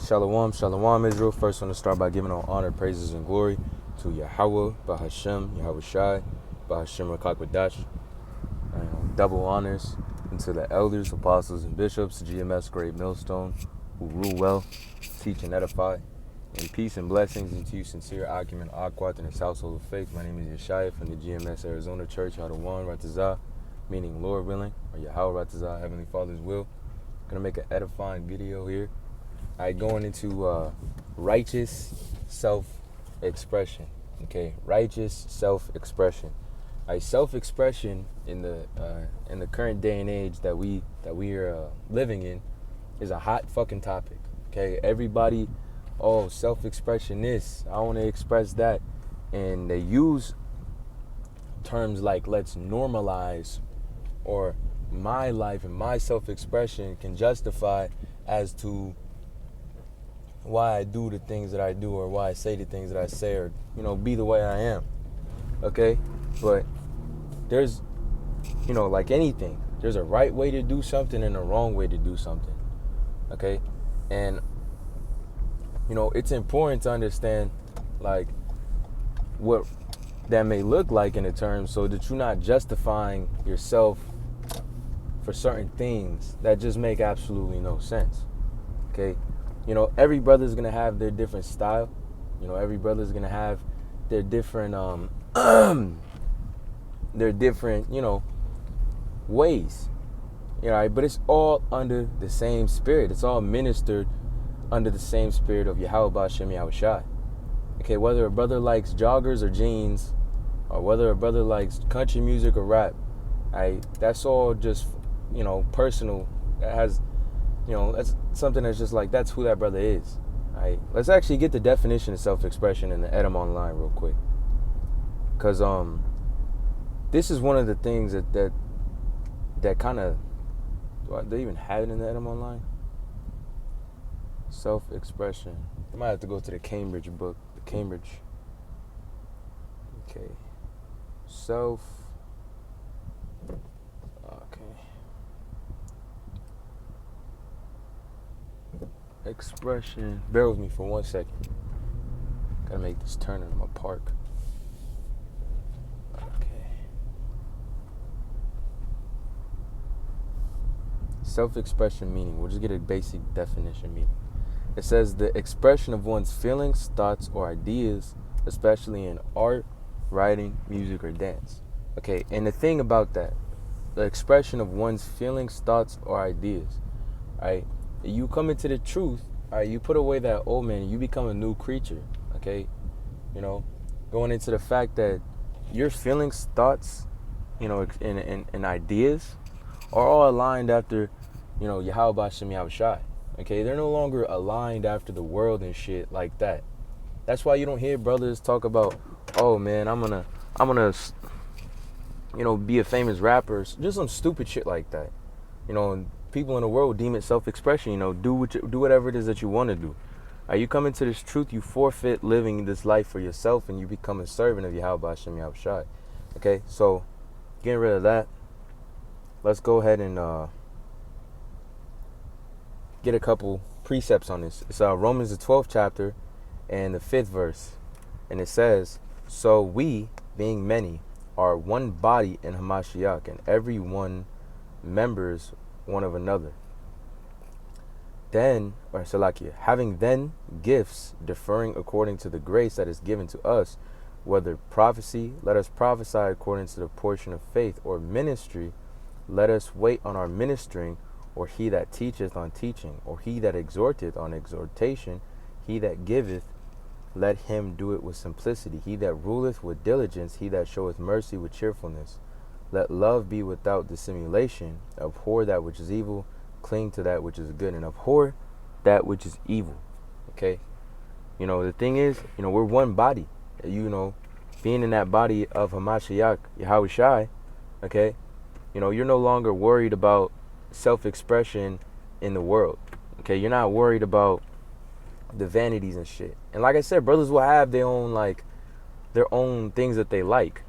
Shalom, shalom, Israel. First, I want to start by giving all honor, praises, and glory to Yahweh, Bahashem, Yahweh Shai, Bahashem Rakakwadash. Double honors and to the elders, apostles, and bishops, GMS Great Millstone, who rule well, teach, and edify. And peace and blessings into you, sincere Acumen Aquat, and his household of faith. My name is Yeshaya from the GMS Arizona Church, Hadawan Ratazah, meaning Lord willing, or Yahweh Ratazah, Heavenly Father's will. I'm going to make an edifying video here. Going into righteous self-expression. Okay, righteous self-expression. Self-expression in the current day and age that we are living in is a hot fucking topic. Okay, everybody, self-expression this, I want to express that, and they use terms like let's normalize, or my life and my self-expression can justify as to why I do the things that I do, or why I say the things that I say, or be the way I am. Okay, but there's like anything, there's a right way to do something and a wrong way to do something. Okay, and it's important to understand like what that may look like in a term, so that you're not justifying yourself for certain things that just make absolutely no sense. Okay, every brother's gonna have their different style. Every brother's gonna have their different ways. But it's all under the same spirit. It's all ministered under the same spirit of Yahweh Ba'Shem Yahweh Shai. Okay, whether a brother likes joggers or jeans, or whether a brother likes country music or rap, that's all just personal. That has that's something that's just like, that's who that brother is. All right, let's actually get the definition of self-expression in the Edom Online real quick, because this is one of the things that kind of, do they even have it in the Edom Online? Self-expression. I might have to go to the Cambridge book. The Cambridge. Okay. Expression. Bear with me for 1 second. Gotta make this turn in my park. Okay. Self-expression meaning. We'll just get a basic definition meaning. It says the expression of one's feelings, thoughts, or ideas, especially in art, writing, music, or dance. Okay, and the thing about that, the expression of one's feelings, thoughts, or ideas, right? You come into the truth, all right, you put away that old man and you become a new creature. Okay, going into the fact that your feelings, thoughts, and ideas are all aligned after Yahweh Ba'Shem Yahweh Shai. Okay, they're no longer aligned after the world and shit like that. That's why you don't hear brothers talk about, oh man, I'm gonna be a famous rapper, just some stupid shit like that. And people in the world deem it self-expression. Do whatever it is that you want to do. You come into this truth, you forfeit living this life for yourself, and you become a servant of Yahweh Ba'Shem Yahweh Shai. Okay, so getting rid of that, let's go ahead and get a couple precepts on this. It's Romans the 12th chapter and the 5th verse, and it says, so we, being many, are one body in Hamashiach, and every one members one of another. Then, or Salakia, having then gifts differing according to the grace that is given to us, whether prophecy, let us prophesy according to the portion of faith, or ministry, let us wait on our ministering, or he that teacheth on teaching, or he that exhorteth on exhortation, he that giveth, let him do it with simplicity, he that ruleth with diligence, he that showeth mercy with cheerfulness. Let love be without dissimulation. Abhor that which is evil, cling to that which is good, and abhor that which is evil. Okay, the thing is, we're one body. Being in that body of Hamashiach, Yahweh Shai. Okay, you're no longer worried about self-expression in the world. Okay, you're not worried about the vanities and shit. And like I said, brothers will have their own things that they like.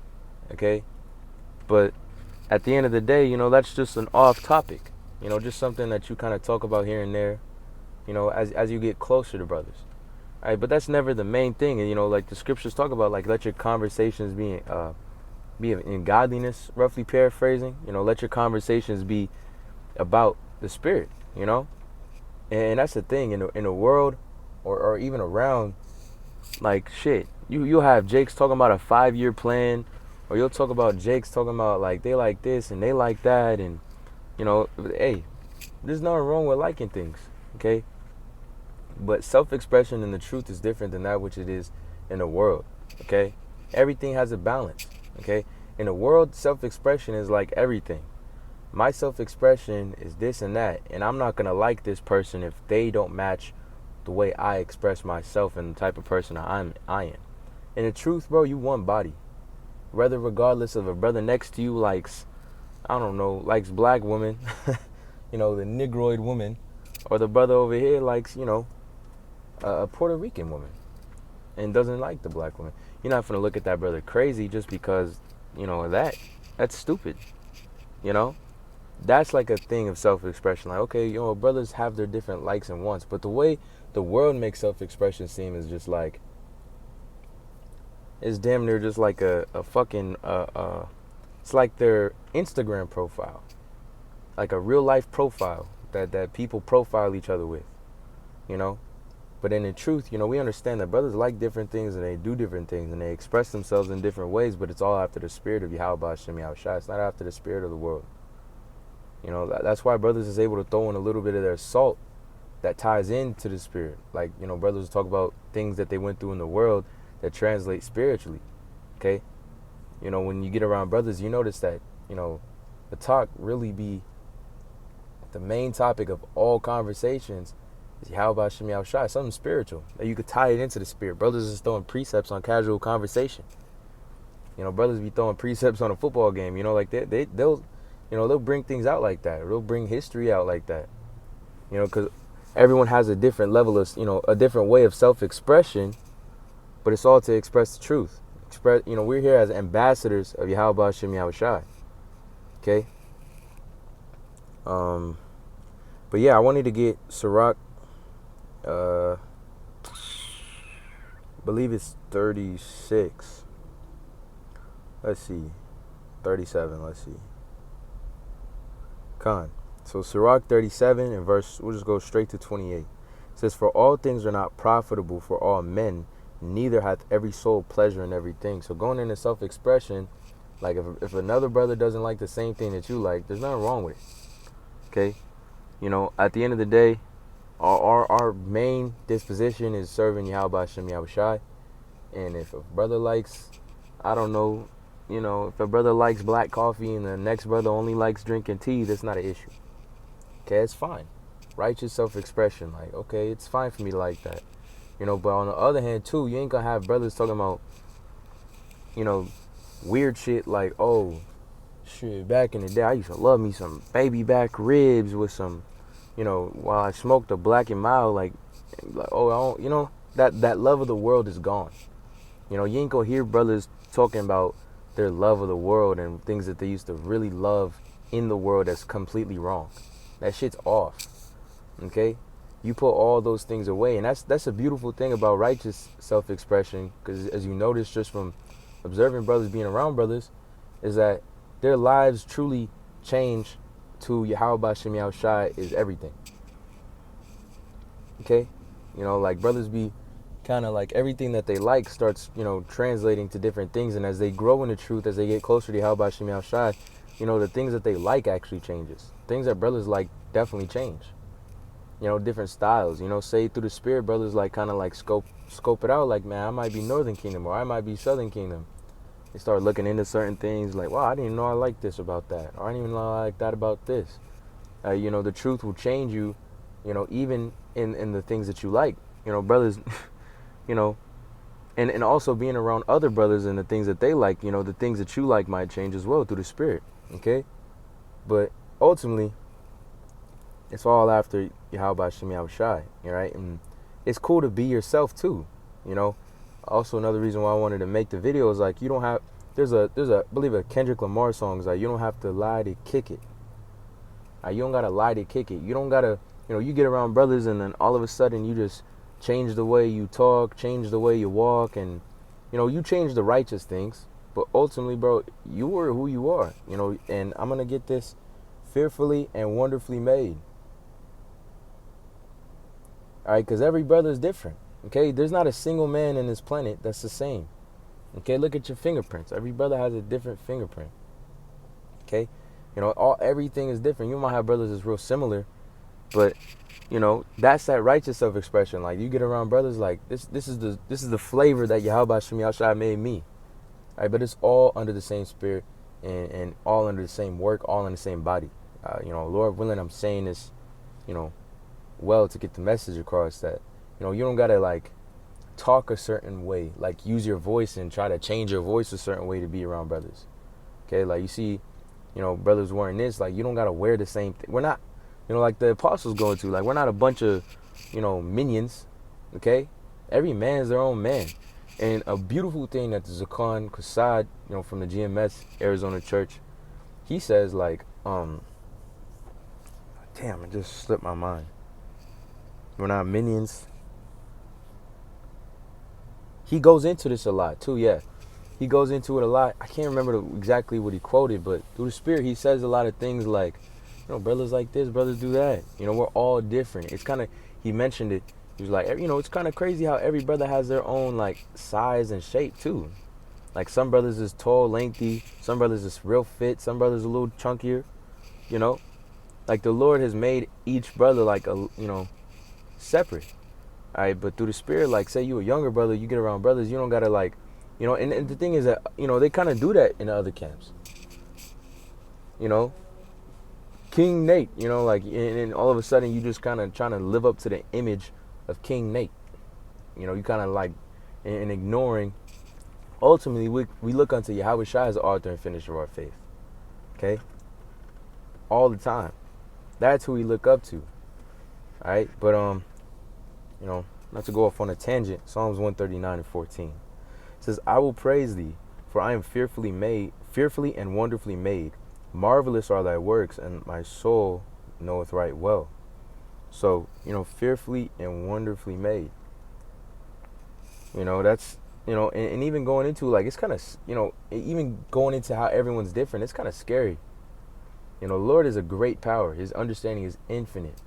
Okay, but at the end of the day, that's just an off topic. Just something that you kind of talk about here and there. as you get closer to brothers. All right, but that's never the main thing. And like the scriptures talk about, like let your conversations be in godliness, roughly paraphrasing. Let your conversations be about the spirit. And that's the thing in the world, or even around, like shit. You'll have Jakes talking about a 5-year plan, or you'll talk about Jakes talking about like they like this and they like that, and hey, there's nothing wrong with liking things, okay? But self-expression and the truth is different than that which it is in the world, okay? Everything has a balance, okay? In the world, self-expression is like everything. My self-expression is this and that, and I'm not gonna like this person if they don't match the way I express myself and the type of person I am. And the truth, bro, you one body. Whether regardless of a brother next to you likes, I don't know, likes black women, the Negroid woman, or the brother over here likes, a Puerto Rican woman and doesn't like the black woman. You're not gonna look at that brother crazy just because, of that. That's stupid. That's like a thing of self-expression. Like, okay, brothers have their different likes and wants, but the way the world makes self-expression seem is just like, it's damn near just like a fucking, it's like their Instagram profile. Like a real life profile that people profile each other with, But in the truth, we understand that brothers like different things and they do different things and they express themselves in different ways, but it's all after the spirit of Yahweh Hashem Yahushua. It's not after the spirit of the world. That's why brothers is able to throw in a little bit of their salt that ties into the spirit. Like, brothers talk about things that they went through in the world that translate spiritually, okay? When you get around brothers, you notice that, the talk really be the main topic of all conversations is Yahweh Hashem Yahushua, something spiritual that you could tie it into the spirit. Brothers is throwing precepts on casual conversation. Brothers be throwing precepts on a football game. Like they'll bring things out like that. They'll bring history out like that. Because everyone has a different level of, a different way of self-expression, but it's all to express the truth. We're here as ambassadors of Yahweh Hashem Yahushua. Okay. But yeah, I wanted to get Sirach. I believe it's 36. Let's see. 37. Let's see. Con. So Sirach 37 and we'll just go straight to 28. It says, "For all things are not profitable for all men, neither hath every soul pleasure in everything." So going into self-expression, like if another brother doesn't like the same thing that you like, there's nothing wrong with it. Okay? At the end of the day, our main disposition is serving Yahweh Hashem Yahushai. And if a brother likes, I don't know, if a brother likes black coffee and the next brother only likes drinking tea, that's not an issue. Okay, it's fine. Righteous self-expression. Like, okay, it's fine for me to like that. But on the other hand, too, you ain't gonna have brothers talking about, weird shit like, oh, shit, back in the day, I used to love me some baby back ribs with some, while I smoked a Black and Mild, like oh, I don't, that love of the world is gone. You ain't gonna hear brothers talking about their love of the world and things that they used to really love in the world that's completely wrong. That shit's off. Okay? You put all those things away, and that's a beautiful thing about righteous self-expression, because as you notice just from observing brothers, being around brothers, is that their lives truly change to Yahweh Hashem Yahushua is everything. Okay? Like brothers be kind of like everything that they like starts, translating to different things, and as they grow in the truth, as they get closer to Yahweh Hashem Yahushua, the things that they like actually changes. Things that brothers like definitely change. Different styles. Say through the spirit, brothers like kind of like scope it out. Like, man, I might be Northern Kingdom or I might be Southern Kingdom. They start looking into certain things like, wow, I didn't even know I liked this about that, or I didn't even know I liked that about this. The truth will change you, even in the things that you like. Brothers, and also being around other brothers and the things that they like, the things that you like might change as well through the spirit. Okay, but ultimately, it's all after Yahweh Hashem Yahushai, right? And it's cool to be yourself too, Also, another reason why I wanted to make the video is like, you don't have, there's a I believe a Kendrick Lamar song is like, you don't have to lie to kick it. You don't gotta lie to kick it. You don't gotta you get around brothers and then all of a sudden you just change the way you talk, change the way you walk, and you change the righteous things. But ultimately, bro, you are who you are, and I'm gonna get this fearfully and wonderfully made. All right, because every brother is different. Okay, there's not a single man in this planet that's the same. Okay, look at your fingerprints. Every brother has a different fingerprint. Okay, everything is different. You might have brothers that's real similar, but that's that righteous self-expression. Like, you get around brothers like this. This is the flavor that Yahweh Shem Yahshua made me. All right, but it's all under the same spirit and all under the same work, all in the same body. Lord willing, I'm saying this, well, to get the message across that you don't gotta like talk a certain way, like use your voice and try to change your voice a certain way to be around brothers. Okay, like you see, brothers wearing this, like you don't gotta wear the same thing. We're not, like the apostles going to, like we're not a bunch of, minions. Okay, every man is their own man. And a beautiful thing that the Zakan Kasad, from the GMS Arizona Church, he says like, damn, it just slipped my mind. We're not minions. He goes into this a lot too, yeah. He goes into it a lot. I can't remember exactly what he quoted, but through the Spirit, he says a lot of things like, brothers like this, brothers do that. We're all different. It's kind of, he mentioned it. He was like, it's kind of crazy how every brother has their own like size and shape too. Like some brothers is tall, lengthy. Some brothers is real fit. Some brothers a little chunkier. Like the Lord has made each brother like separate. All right, but through the Spirit, like say you a younger brother, you get around brothers, you don't gotta like, and the thing is that they kind of do that in the other camps. King Nate, like, and all of a sudden you just kind of trying to live up to the image of King Nate. You kind of like, and ignoring. Ultimately, we look unto Yahweh Shai as the author and finisher of our faith. Okay? All the time. That's who we look up to. All right? But, not to go off on a tangent, Psalms 139:14. It says, I will praise thee, for I am fearfully and wonderfully made. Marvelous are thy works, and my soul knoweth right well. So, fearfully and wonderfully made. That's, and even going into, like, it's kind of, even going into how everyone's different, it's kind of scary. The Lord is a great power. His understanding is infinite.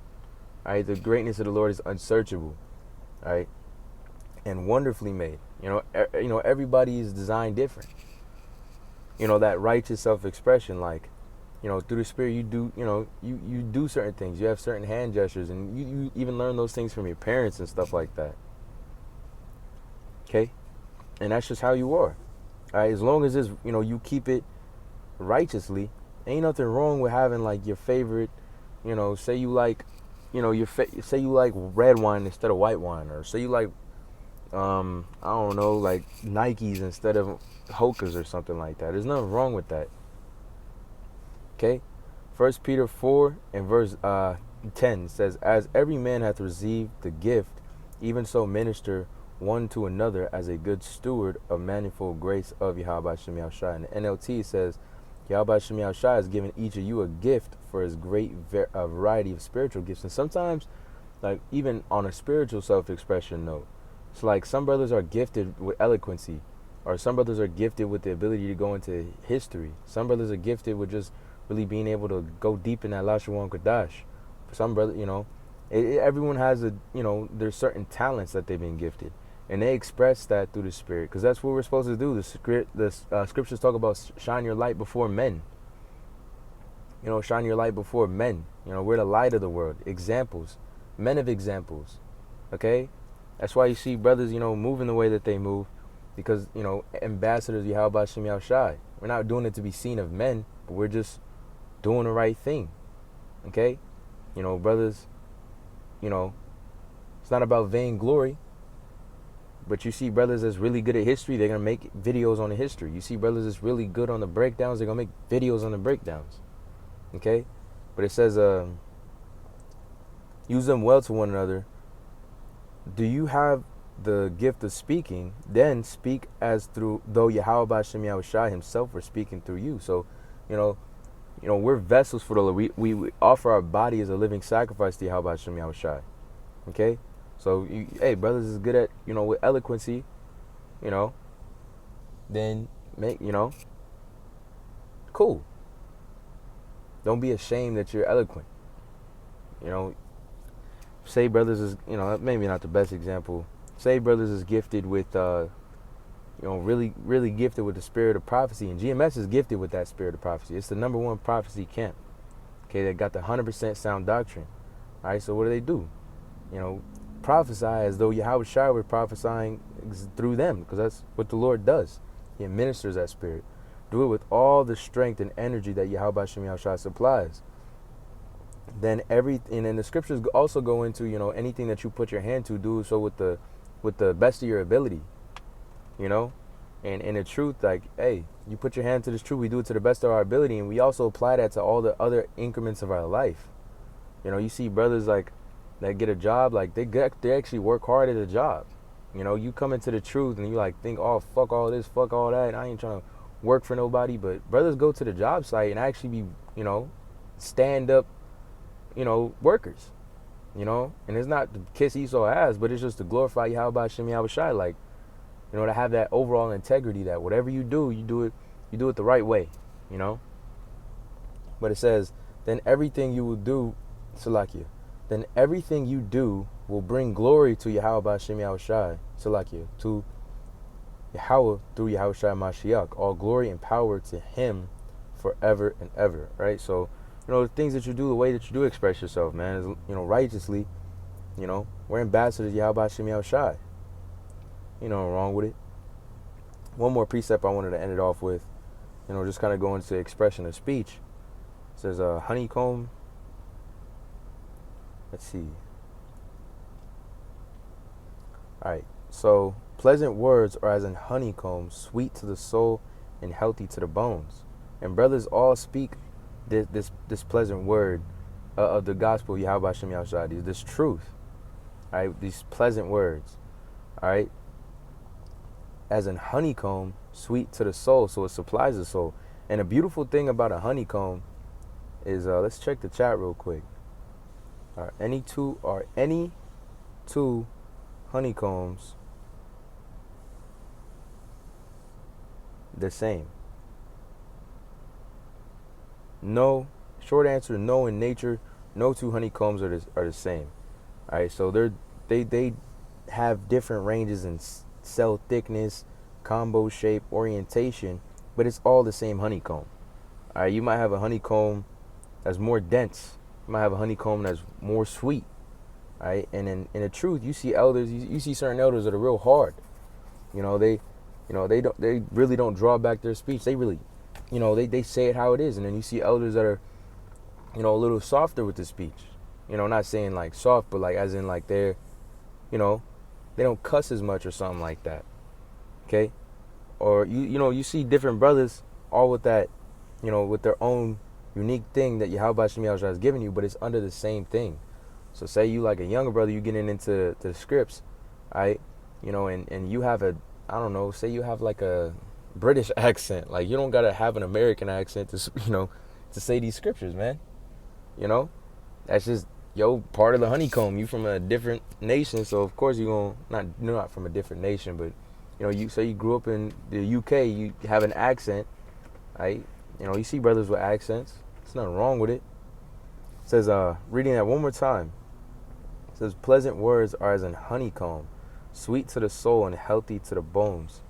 All right, the greatness of the Lord is unsearchable. All right, and wonderfully made. Everybody is designed different. That righteous self-expression, like, through the Spirit, you do, you do certain things. You have certain hand gestures, and you even learn those things from your parents and stuff like that. Okay, and that's just how you are. All right, as long as it's, you keep it righteously, ain't nothing wrong with having like your favorite, say you like, say you like red wine instead of white wine, or say you like, I don't know, like Nikes instead of Hokas or something like that. There's nothing wrong with that. Okay, 1 Peter 4 and verse 10 says, as every man hath received the gift, even so minister one to another as a good steward of manifold grace of Yahweh Shem Yahshua. And the NLT says, Yahweh Shem Yahshua has given each of you a gift for his great variety of spiritual gifts. And sometimes, like even on a spiritual self-expression note, it's like some brothers are gifted with eloquency, or some brothers are gifted with the ability to go into history. Some brothers are gifted with just really being able to go deep in that Lashawan Kadash. For some brothers, everyone has there's certain talents that they've been gifted, and they express that through the Spirit, because that's what we're supposed to do. The scriptures talk about shine your light before men. Shine your light before men. We're the light of the world. Examples, men of examples. Okay, that's why you see brothers, moving the way that they move, because ambassadors Yahweh Shem Yahshai. We're not doing it to be seen of men, but we're just doing the right thing. Okay, brothers, it's not about vainglory. But you see brothers that's really good at history, they're going to make videos on the history. You see brothers that's really good on the breakdowns, they're going to make videos on the breakdowns. Okay? But it says, use them well to one another. Do you have the gift of speaking? Then speak as though Yahweh Shem Yahushua himself were speaking through you. So, we're vessels for the Lord. We offer our body as a living sacrifice to Yahweh Hashem Yahushai. Okay? So, hey, brothers is good at, with eloquency, then make, cool. Don't be ashamed that you're eloquent. Say brothers is, maybe not the best example. Say brothers is gifted with, really, really gifted with the spirit of prophecy. And GMS is gifted with that spirit of prophecy. It's the number one prophecy camp. Okay, they got the 100% sound doctrine. All right, so what do? Prophesy as though Yahweh Shai were prophesying through them, because that's what the Lord does. He administers that spirit. Do it with all the strength and energy that Yahweh Hashem Yahushua supplies. Then and the scriptures also go into, anything that you put your hand to, do so with the best of your ability. And in the truth, like, hey, you put your hand to this truth, we do it to the best of our ability, and we also apply that to all the other increments of our life. You see brothers like that get a job, like they actually work hard at a job. You come into the truth and you like think, oh, fuck all this, fuck all that, I ain't trying to work for nobody. But brothers go to the job site and actually be, stand up, workers, and it's not to kiss Esau ass, but it's just to glorify Yahweh Hashem Yahushai, like, to have that overall integrity that whatever you do it the right way, But it says, then everything you will do, Salakia, then everything you do will bring glory to Yahweh Hashem Yahushai, Salakia, to Yahweh through Yahushai Mashiach, all glory and power to him forever and ever, right? So, the things that you do, the way that you do express yourself, man, is, righteously, we're ambassadors of Yahweh Hashem Yahushai. Wrong with it. One more precept I wanted to end it off with, just kind of going to expression of speech. It says, honeycomb. Let's see. All right. So, pleasant words are as in honeycomb, sweet to the soul and healthy to the bones. And brothers all speak this pleasant word of the gospel of Yahweh Hashem Yahushua, this truth. All right. These pleasant words. All right. As in honeycomb, sweet to the soul, so it supplies the soul. And a beautiful thing about a honeycomb is, let's check the chat real quick. Are any two honeycombs the same? No. Short answer, no. In nature, no two honeycombs are the same. All right, so they have different ranges in cell thickness, combo shape, orientation, but it's all the same honeycomb. All right, you might have a honeycomb that's more dense. You might have a honeycomb that's more sweet. All right, and in the truth, you see elders. You see certain elders that are real hard. They really don't draw back their speech. They really, they say it how it is. And then you see elders that are, a little softer with the speech. Not saying like soft, but like as in like they're, they don't cuss as much or something like that. Okay, or you see different brothers all with that, with their own unique thing that Yahweh Hashem Yahushua has given you, but it's under the same thing. So say you like a younger brother, you getting into the scripts, right? And you have say you have like a British accent. Like, you don't gotta have an American accent to to say these scriptures, man. That's just part of the honeycomb. You from a different nation, so of course you're not from a different nation, but you say you grew up in the UK, you have an accent, right? You see brothers with accents. There's nothing wrong with it. It says, reading that one more time. It says, pleasant words are as in honeycomb, sweet to the soul and healthy to the bones.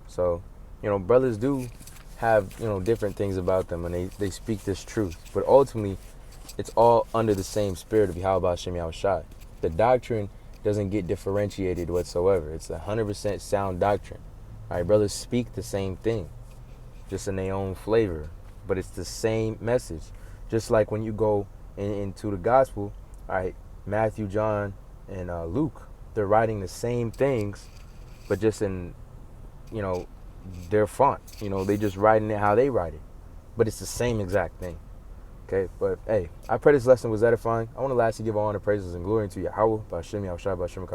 So, brothers do have, different things about them, and they speak this truth. But ultimately, it's all under the same spirit of Yahweh Hashem Yahushua. The doctrine doesn't get differentiated whatsoever. It's 100% sound doctrine. All right, brothers speak the same thing, just in their own flavor, but it's the same message. Just like when you go into the gospel, all right, Matthew, John, and Luke, they're writing the same things, but just in, their font. They just writing it how they write it, but it's the same exact thing. Okay, but hey, I pray this lesson was edifying. I want to lastly give all honor, praises, and glory to Yahweh, Ba'ashem, Yahushua, Ba'ashem,